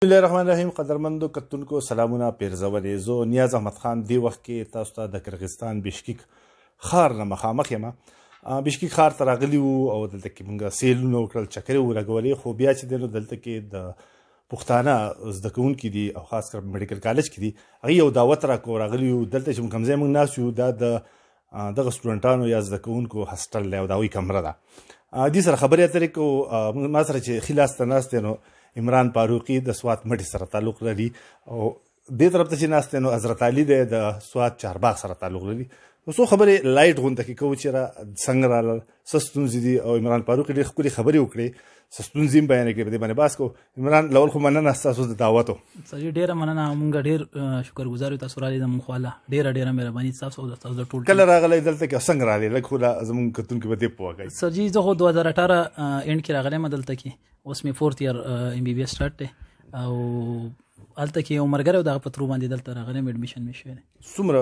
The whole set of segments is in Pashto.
بسم الله الرحمن الرحیم. قدرمندو کتونکو سلامونه پیرزولې. زه نیاز احمد خان دی وخت کې تاسو ته د کرغستان بشکیک ښار نه مخامخ یم. بشکیک ښار ته راغلي وو او دلته کې موږ سیلونه وکړل، چکرې ولګولې، خو بیا چې دی نو دلته کې د پښتانه زده کوونکي دي او خاص کر میډیکل کالج کې دي، هغوی یو دعوت راغلي وو. دلته چې کوم ځای موږ ناست یو دا د دغه سټوډنټانو یا زده کوونکو هاسټل دی او د هغوی کمره ده. دې سره خبرې اترې کوو. ما سره چې ښي لاس ته ناست دی نو عمران فاروقي د سوات مټې سره تعلق لري او دې طرف ته چې ناست دی نو حضرت علي دی د سوات چارباغ سره تعلق لري. څو خبرې لایټ غونډه کې کوو چې څنګه راغلل، څه ستونزې دي، او عمران فاروقي ډېرې ښکلې خبرې وکړې، څه ستونزې هم بیانې کړې، په دې باندې بحث کوو. عمران لول خو مننه ستاسو د دعوتو. سړي ډېره مننه، مونږ ډېر شکرګزار یو تاسو راغلئ زموږ خواله. ډېره مهرباني ستاسو او ستاسو د ټول. کله راغلی دلته کې څنګه راغلی؟ لږ خو زموږ کتونکي به دې پوه کوي. سر جي زه خو 2018 اینډ کې راغلی یم دلته کې. اوس مې 4th ایئر MBBS سټارټ دی او هلته کې یو ملګری و، دغه په ترو باندې دلته راغلی یم، اډمیشن مې شوی دی. څومره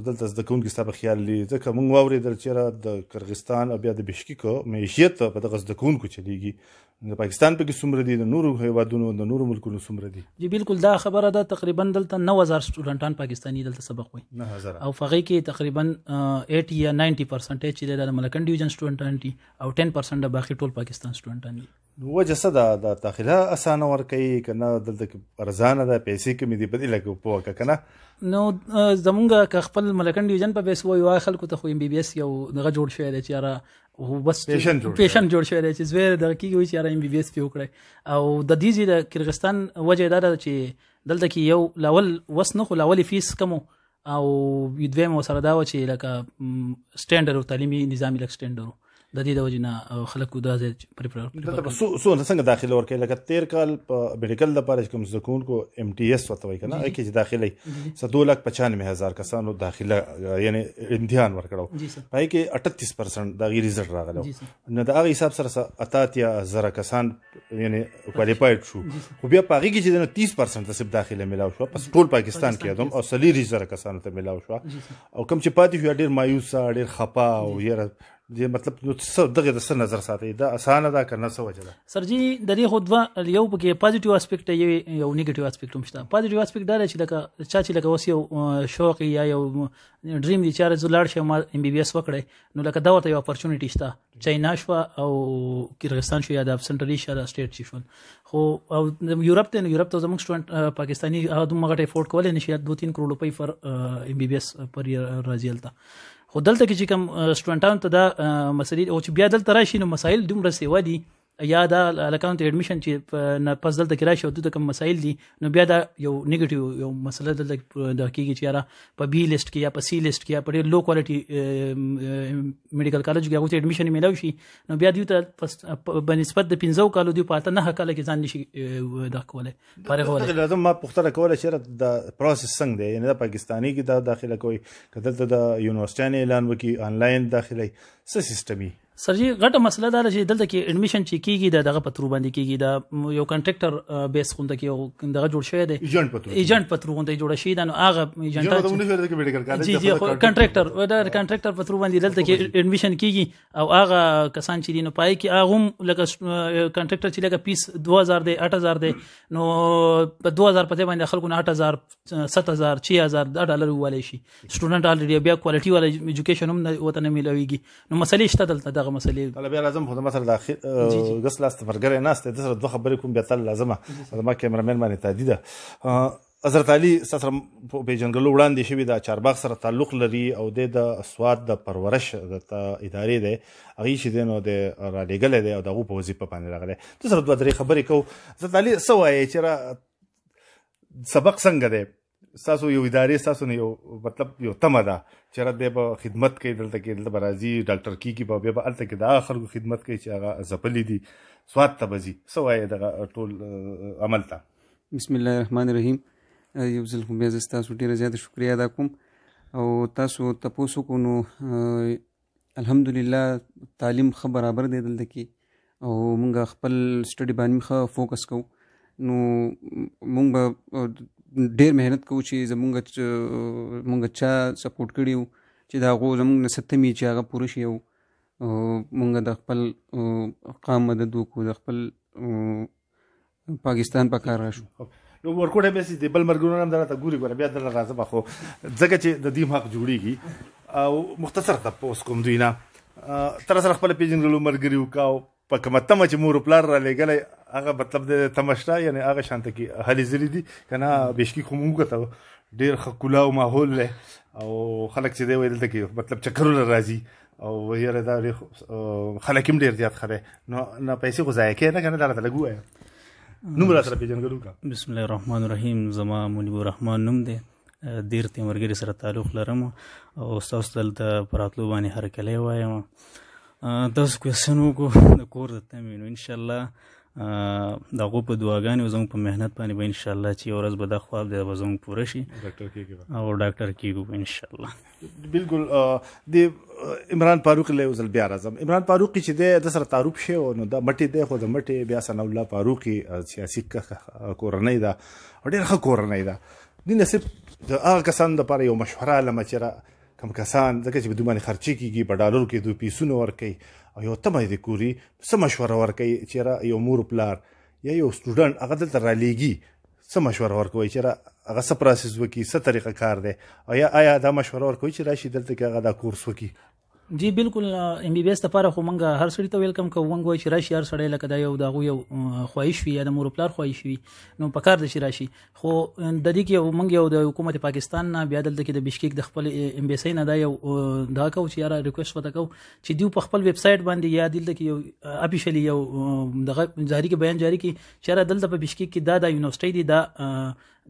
دلته زده کوونکي ستا په خیال دي؟ ځکه موږ واورېدل چې د کرغستان او بیا د بشکیکو معیشت په دغه زده کوونکو چلیږي. د پاکستان پکې څومره دي، د نورو هیوادونو د نورو ملکونو څومره دي؟ جی بالکل دا خبره ده. تقریبا دلته 9000 سټوډنټان پاکستاني دلته سبق وایي 9000 او په هغې کې تقریبا 80 یا 90% چې دی د ملکن ډیویژن سټوډنټان دي او 10% د باقي ټول پاکستان سټوډنټان دي. وجه څه ده؟ د داخله اسانه ورکوي که نه دلته کې ارزانه ده، پیسې کمې دي؟ په دې لږ پوه کړه که نه. نو زمونږ که خپل ملکن ډیویژن په بیس وایو، خلکو ته خو MBBS یو دغه جوړ شوی دی چې یاره بس پیشن جوړ شوی دی چې زوی دغه کېږي وایي چې یاره MBBS پې وکړی. او د دې د کرغستان وجه دا ده چې دلته کې یو لاول وس نه، خو لاولې فیس کم او دویم ورسره دا وه چې لکه سټینډر و، تعلیمي نظام لږ سټینډر و. د دې د وجې نه خلکو دا ځای پرېفر دلته به څنګه داخله ورکوي؟ لکه تېر کال په میډیکل لپاره چې کوم زده کوونکو MTS ورته وایي که نه، هغې کې چې داخله یې 2,95,000 کسانو داخله یعنې امتحان ورکړی و، په هغې کې 38% د هغې رزلټ راغلی و. نو د هغه حساب سره 88,000 کسان یعنې کوالیفاید شو، خو بیا په هغې کې چې دی نو 30% ته صرف داخله میلاو شوه په ټول پاکستان کې یادوم، او 40,000 کسانو ته میلاو شوه. او کوم چې پاتې شو ډېر مایوسه، ډېر خفه او یاره مطلب دغه د څه نظر ساتي؟ دا اسانه ده که نه، څه وجه ده؟ سر جي د دې خو دوه، یو پکې پازیټیو اسپیکټ دی، یو نیګیټیو اسپیکټ هم شته. پازیټیو اسپیکټ دا دی چې لکه چا چې لکه اوس یو شوق یا یو ډریم دی چې زه لاړ شم MBBS وکړی، نو لکه دا ورته یو اپورچونیټي شته. چاینا شوه او کرغستان شو یا د سنټرل ایشیا د سټیټ شي شول. خو او یورپ ته، یورپ ته زموږ سټوډنټ پاکستاني هغه دومره غټه افورډ کولی نشي، 2-3 کروڑ روپۍ فر MBBS پر ایئر راځي هلته. خو دلته کې چې کوم سټوډنټانو ته دا مسلې او چې بیا دلته راشي نو مسایل دومره سیوا دي، یا دا هلکانو ته اډمیشن چې پس دلته کې راشي او دلته کوم مسایل دي، نو بیا دا یو نیګیټیو یو مسله دلته دا کېږي چې یاره په B لیسټ کې یا په C لیسټ کې یا په ډېر لو کوالټي میډیکل کالج کې هغوی ته اډمیشن میلاو شي، نو بیا دوی ته بنسبت د 15 کالو دوی په 9 کاله کې ځان نشي دغه کولی، فارغ ولی. لازم ما پوښتنه کوله چې د پروسس څنګه دی؟ یعنې د پاکستاني کې دا داخله کوي که دلته د یونیورسټیانو اعلان وکړي آنلاین داخله څه سیسټم وي؟ سر جي غټه مسله دا ده چې دلته کې اډمیشن چې کېږي د دغه په ترو باندې کېږي، د یو کنټراکټر بیس غونډه کې یو دغه جوړ شوی دی، ایجنټ په ترو غونډه جوړه شوې ده. نو هغه ایجنټ جی کنټراکټر د کنټراکټر په ترو باندې دلته کې اډمیشن کېږي او هغه کسان چې دي نو پای کې هغه هم لکه کنټراکټر چې لکه پیس 2000 دی 8000 دی، نو په 2000 په ځای باندې خلکو نه 8000 7000 6000 $ډالر ووالی شي. سټوډنټ الریډي بیا کوالټي والا ایجوکیشن هم ورته نه میلاویږي. نو مسلې شته دلته دغه مسلې. بیا لازم خو مثلا د ګس لاس تفرګر ناست د سره دوه خبرې کوم بیا تل لازمه زما کیمرامین باندې تادی ده. حضرت علي سره په پیژنګلو وړاندې شوي د چارباغ سره تعلق لري او د سواد د پرورش د ادارې دی، هغې چې دی نو د رالیږلی دی او د هغو په وظیفه باندې راغلی. د سره دوه درې خبرې کوو. حضرت علي څه وایي چې سبق څنګه دی؟ ستاسو یو ادارې ستاسو نه یو مطلب یو تمه ده چې دی به خدمت کوي دلته کې، دلته به راځي ډاکټر کېږي به بیا به هلته کې د هغه خلکو خدمت کوي چې هغه ځپلي دي، سوات ته به ځي. څه وایي دغه ټول عمل ته؟ بسم الله الرحمن الرحیم. یو ځل خو بیا زه ستاسو ډېره زیاته شکریه ادا کوم او تاسو تپوس وکړو. نو الحمدلله تعلیم ښه برابر دی دلته کې او مونږ خپل سټډي باندې ښه فوکس کوو. نو مونږ به ډېر محنت کوو چې مونږ چا سپورټ کړي وو چې د هغو زمونږ نه څه تمې چې هغه پوره شي او مونږ د خپل قام مدد وکړو، د خپل پاکستان په کار راشو. نو ورکوټه به سي د بل مرګونو هم درته ګوري ګوره بیا در راځم خو ځکه چې د دې حق جوړیږي او مختصر تاسو کوم دوی نه تر سره خپل پیژنګلو مرګري وکاو په کومه تمه چې مور پلار را لګلې هغه مطلب د تماشا یعنی هغه شانته کې هلي زری دي کنه بشکی خو مونږ ته ډیر خکولا او ماحول له او خلک چې دی ویل ته کې مطلب چکرونه راځي او یاره دا خلک هم ډیر زیات خره نو پیسې خو ضایع کې نه کنه دا لګو نو مرا سره پیژنګلو کا. بسم الله الرحمن الرحیم. زما منیب الرحمن نوم دی. دیر تیمرګری سره تعلق لرم او تاسو دلته پراتلو باندې هرکلی وایم. تاسو کوېسچن وکړو د کور د تمې نو انشاءالله د هغو په دعاګانې او زموږ په محنت باندې به انشاءالله چې یو ورځ به دا خواب دی به زموږ پوره شي او ډاکټر کېږو به انشاءالله. بالکل د عمران فاروق له یو ځل بیا راځم. عمران فاروقي چې دی د سره تعارف شوی نو دا مټې دی خو د مټې بیا ثناء الله فاروقي سیاسي کورنۍ ده او ډېره ښه کورنۍ ده. دې نصیب د هغه کسانو دپاره یو مشوره لمه چې کم کسان ځکه چې په دوی باندې خرچې کېږي په ډالرو کې دوی پیسونه ورکوي او یو تمه یې د کوري څه مشوره ورکوي چې یو مور پلار یا یو سټوډنټ هغه دلته رالیږي څه مشوره ورکوي چې هغه څه پروسس وکړي څه طریقه کار دی او یا آیا دا مشوره ورکوي چې راشي دلته کې هغه دا کورس وکړي؟ جی بالکل ام بی بی اس لپاره خو موږ هر سړي ته ویلکم کوو موږ وایو چې راشي هر سړی لکه دا یو د هغوی یو خواهش وي یا د مور پلار خواهش وي نو پکار ده چې راشي خو د دې کې موږ یو د حکومت پاکستان نه بیا دلته کې د بشکیک د خپل امبیسۍ نه دا یو دا کوو چې یاره ریکویسټ وته کوو چې دوی په خپل ویب سایټ باندې یا دلته کې یو اپیشلی یو دغه جاری کې بیان جاری کړي چې یاره دلته په بشکیک کې دا یونیورسټۍ دی دا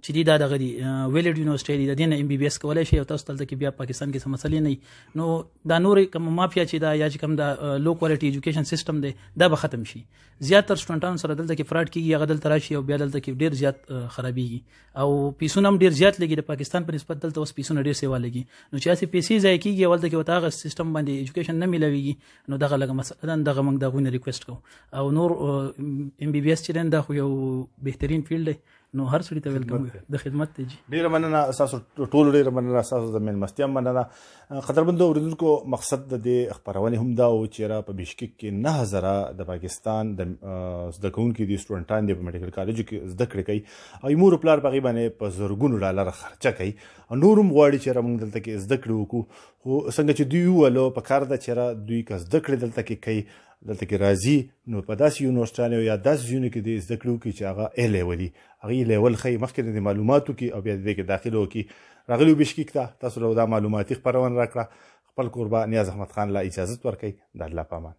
چې دی دا دغه دی ویلډ یونیورسټۍ دی د دې نه ام بی بی اس کولی شي او تاسو دلته کې بیا پاکستان کې څه مسلې نه نو دا نورې کوم مافیا چې دا یا چې کوم دا لو کوالټي ایجوکیشن سیستم دی دا به ختم شي. زیاتر سټوډنټانو سره دلته کې فراډ کېږي هغه دلته راشي او بیا دلته کې ډېر زیات خرابېږي او پیسونه هم ډېر زیات لګي د پاکستان په نسبت دلته اوس پیسونه ډېر سیوا لګي نو چې هسې پیسې ضایع کېږي او دلته کې ورته هغه سیستم باندې ایجوکیشن نه میلاویږي نو دغه لږه مثلا دغه موږ د هغوی نه ریکویسټ کوو او نور ام بی بی اس چې دی دا خو یو بهترین فیلډ دی نو هر سړي ته ویلکم د خدمت دی. ډېره مننه ستاسو ټولو ډېره مننه ستاسو د مېلمستیا مننه. قدرمنو اورېدونکو مقصد د دې خپرونې هم دا و چې په بشکیک کې 9000 د پاکستان د زده کوونکي دي سټوډنټان دي په میډیکل کالجو کې زده کړې کوي او مور پلار په هغې باندې په زرګونو ډالر خرچه کوي او نور هم غواړي چې موږ دلته کې زده کړې وکړو خو څنګه چې دوی وویلو په کار ده چې دوی که زده کړې دلته کې کوي دلته کې راځي نو په داسې یونیورسټیانو یا داسې ځایونو کې دې زده کړې وکړي چې هغه A لیول وي هغې لیول ښیي مخکې د معلومات وکړي او بیا دې کې داخله وکړي. راغلي بشکیک ته تاسو له دا معلوماتي خپرونه راکړه. خپل کوربه نیاز احمد خان له اجازت ورکوي. د الله په امان.